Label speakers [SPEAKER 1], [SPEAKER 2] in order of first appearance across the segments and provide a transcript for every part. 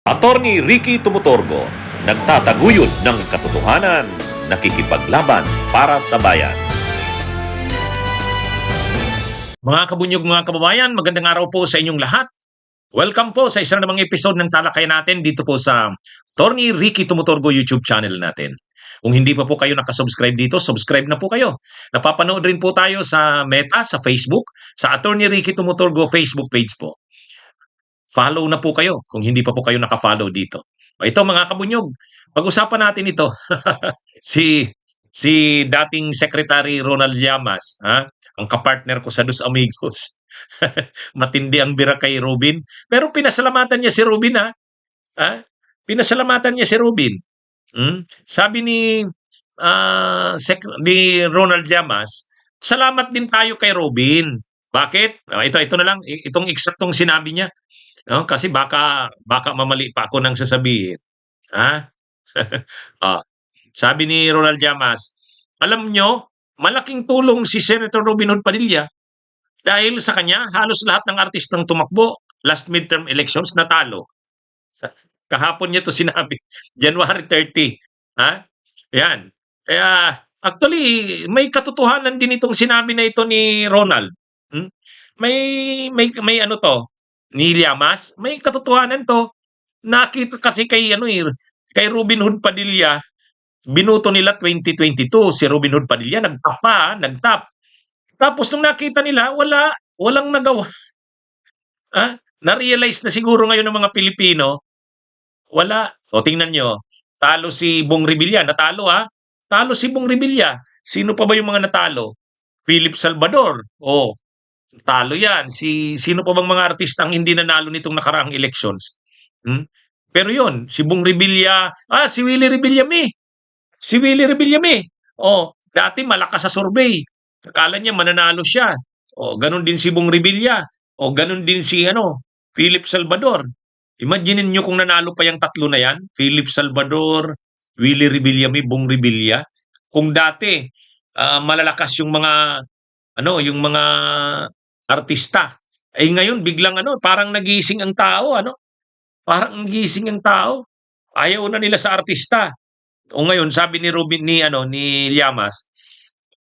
[SPEAKER 1] Attorney Ricky Tumutorgo, nagtataguyod ng katotohanan, nakikipaglaban para sa bayan.
[SPEAKER 2] Mga kabunyog, mga kababayan, magandang araw po sa inyong lahat. Welcome po sa isang namang episode ng talakayan natin dito po sa Attorney Ricky Tumutorgo YouTube channel natin. Kung hindi pa po kayo nakasubscribe dito, subscribe na po kayo. Napapanood rin po tayo sa Meta, sa Facebook, sa Attorney Ricky Tumutorgo Facebook page po. Follow na po kayo kung hindi pa po kayo nakafollow dito. Ito mga kabunyog, pag-usapan natin ito. si si dating Secretary Ronald Llamas, ang kapartner ko sa Dos Amigos. Matindi ang bira kay Robin, pero pinasalamatan niya si Robin ha? Pinasalamatan niya si Robin. Sabi ni Ronald Llamas, salamat din tayo kay Robin. Bakit? Ito na lang, itong eksaktong sinabi niya. No, kasi baka mamali pa ako nang sasabihin. Ha? Ah, sabi ni Ronald Llamas, alam nyo, malaking tulong si Senator Robin Hood Padilla dahil sa kanya halos lahat ng artistang tumakbo last midterm elections natalo. Kahapon niya to sinabi, January 30. Ha? Yan. Kaya actually may katotohanan din itong sinabi na ito ni Ronald. Hmm? May ano to ni Llamas, may katotohanan to. Nakita kasi kay Robin Hood Padilla, binoto nila 2022 si Robin Hood Padilla, nagtap. Tapos nung nakita nila, walang nagawa. Na-realize na siguro ngayon ng mga Pilipino, wala. O tingnan nyo, talo si Bong Revilla, natalo Talo si Bong Revilla. Sino pa ba yung mga natalo? Philip Salvador. Talo yan. Sino pa bang mga artista ang hindi nanalo nitong nakaraang elections? Pero yun, si Bong Revilla, si Willie Revillame. Si Willie Revillame. Dati malakas sa survey. Akala niya mananalo siya. Ganun din si Bong Revilla. Ganun din si Philip Salvador. Imaginin nyo kung nanalo pa yung tatlo na yan, Philip Salvador, Willie Revillame, Bong Revilla. Kung dati malalakas yung mga artista. Ngayon biglang parang nagising ang tao, Parang nagising ang tao. Ayaw na nila sa artista. Ngayon sabi ni ni Llamas,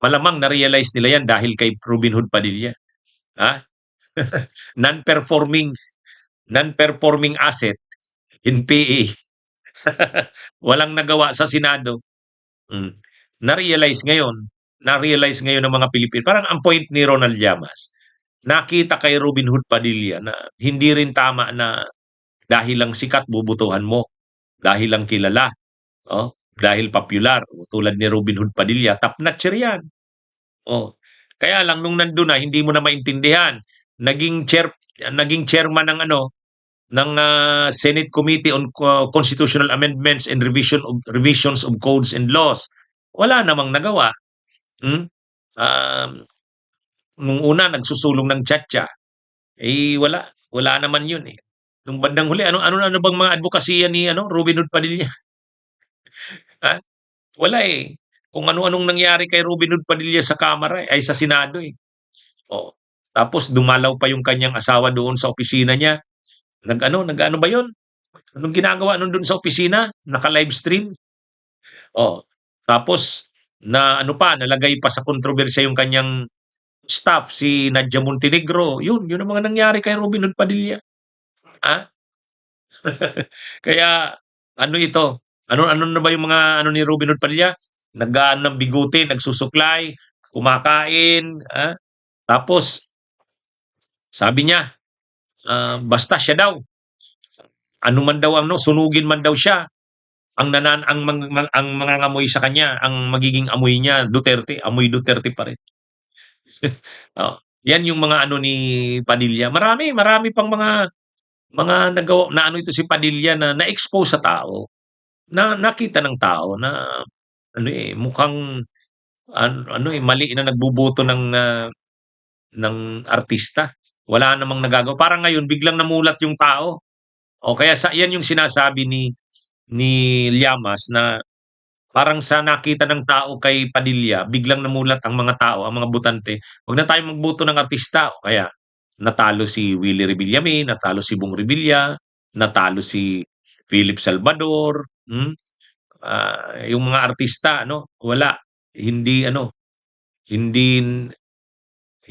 [SPEAKER 2] malamang na-realize nila yan dahil kay Robin Hood Padilla. Non-performing asset in PA. Walang nagawa sa Senado. Na-realize ngayon ng mga Pilipino. Parang ang point ni Ronald Llamas, nakita kay Robin Hood Padilla na hindi rin tama na dahil lang sikat bubutuhan mo, dahil lang kilala, dahil popular, tulad ni Robin Hood Padilla, top notcher yan. Kaya lang nung nandun na, hindi mo na maintindihan. Naging chairman ng Senate Committee on Constitutional Amendments and Revisions of Codes and Laws. Wala namang nagawa. Nung una nagsusulong ng tiyatsa, wala naman yun eh. Nung bandang huli, ano bang mga advokasya ni Robin Hood Padilla? Wala eh. Kung ano-anong nangyari kay Robin Hood Padilla sa Kamara ay sa Senado eh. Tapos dumalaw pa yung kanyang asawa doon sa opisina niya. Nag-ano ba 'yon? Anong ginagawa nun doon sa opisina? Naka-live stream. Tapos nalagay pa sa kontrobersya yung kanyang staff, si Nadia Montenegro. Yun ang mga nangyari kay Robin Hood Padilla. Kaya ito? Ano na ba yung mga ni Robin Hood Padilla? Nag-aano ng bigote, nagsusuklay, kumakain, tapos sabi niya, basta siya daw. Ano man daw sunugin man daw siya. Ang mangangamoy sa kanya, ang magiging amoy niya, Duterte, amoy Duterte pa rin. Yan yung mga ni Padilla. Marami pang mga nagawa na ito si Padilla na na-expose sa tao. Na nakita ng tao na mukhang mali na nagbuboto ng artista. Wala namang nagagawa. Parang ngayon biglang namulat yung tao. Kaya yan yung sinasabi ni Llamas na parang sa nakita ng tao kay Padilla, biglang namulat ang mga tao, ang mga botante. Huwag na tayo magboto ng artista. Kaya natalo si Willie Revillame, natalo si Bong Revilla, natalo si Philip Salvador, yung mga artista, wala. Hindi, hindi,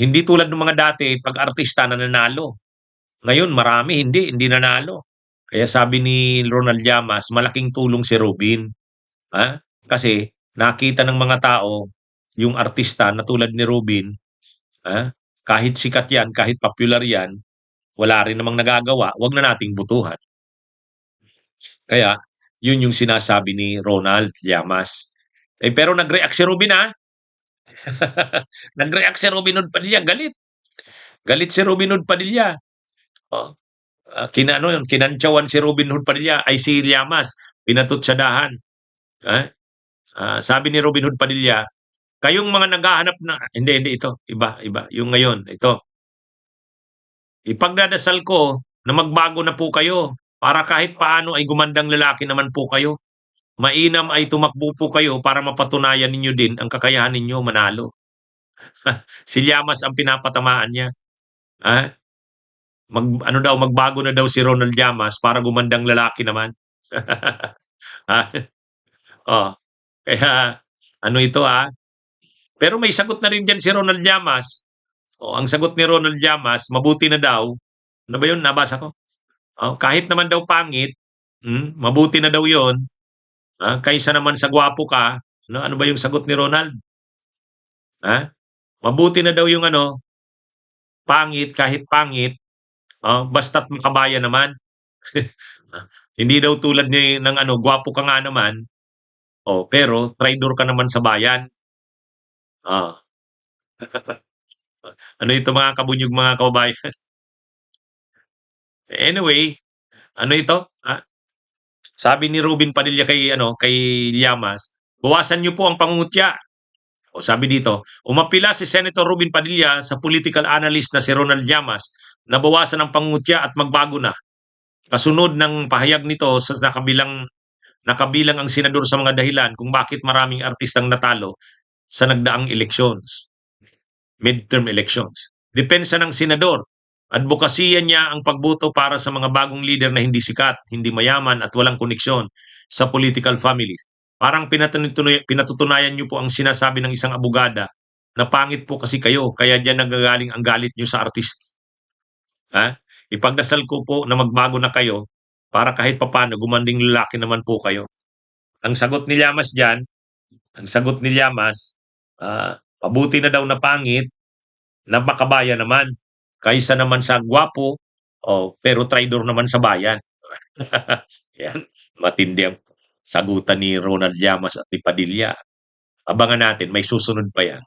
[SPEAKER 2] hindi tulad ng mga dati, pag artista nananalo. Ngayon, marami, hindi nanalo. Kaya sabi ni Ronald Llamas, malaking tulong si Robin. Ha? Kasi nakita ng mga tao, yung artista na tulad ni Robin, kahit sikat yan, kahit popular yan, wala rin namang nagagawa, wag na nating butuhan. Kaya, yun yung sinasabi ni Ronald Llamas. Pero nag-react si Robin, ha? Nag-react si Robin Hood Padilla, galit. Galit si Robin Hood Padilla. Oh, kinantsawan si Robin Hood Padilla ay si Llamas, pinatutsadahan. Sabi ni Robin Hood Padilla, kayong mga naghahanap na, hindi ito, iba, yung ngayon, ito. Ipagdadasal ko na magbago na po kayo para kahit paano ay gumandang lalaki naman po kayo. Mainam ay tumakbo po kayo para mapatunayan ninyo din ang kakayahan ninyo manalo. Si Llamas ang pinapatamaan niya. Magbago na daw si Ronald Llamas para gumandang lalaki naman. Oh, kaya ito Pero may sagot na rin diyan si Ronald Llamas. Ang sagot ni Ronald Llamas, mabuti na daw. Ano ba 'yun nabasa ko? Kahit naman daw pangit, mabuti na daw 'yon. Kaysa naman sa gwapo ka. Ano ba yung sagot ni Ronald? Mabuti na daw yung pangit kahit pangit, basta't makabaya naman. Hindi daw tulad ng gwapo ka nga naman, pero traidor ka naman sa bayan. Ano ito mga kabunyog, mga kababayan? Anyway, ito? Sabi ni Robin Padilla kay Llamas, bawasan niyo po ang pangungutya. Sabi dito, umapila si Senator Robin Padilla sa political analyst na si Ronald Llamas na bawasan ang pangungutya at magbago na. Kasunod ng pahayag nito sa nakabilang ang senador sa mga dahilan kung bakit maraming artistang natalo sa nagdaang elections, midterm elections. Depensa ng senador, advokasya niya ang pagboto para sa mga bagong leader na hindi sikat, hindi mayaman at walang koneksyon sa political family. Parang pinatutunayan niyo po ang sinasabi ng isang abogada na pangit po kasi kayo, kaya diyan nagagaling ang galit niyo sa artist. Ipagdasal ko po na magbago na kayo para kahit papano gumanding lalaki naman po kayo. Ang sagot ni Llamas diyan, pabuti na daw na pangit, na makabaya naman, kaysa naman sa gwapo, pero traidor naman sa bayan. Yan, matindi ang sagutan ni Ronald Llamas at ni Padilla. Abangan natin, may susunod pa yan.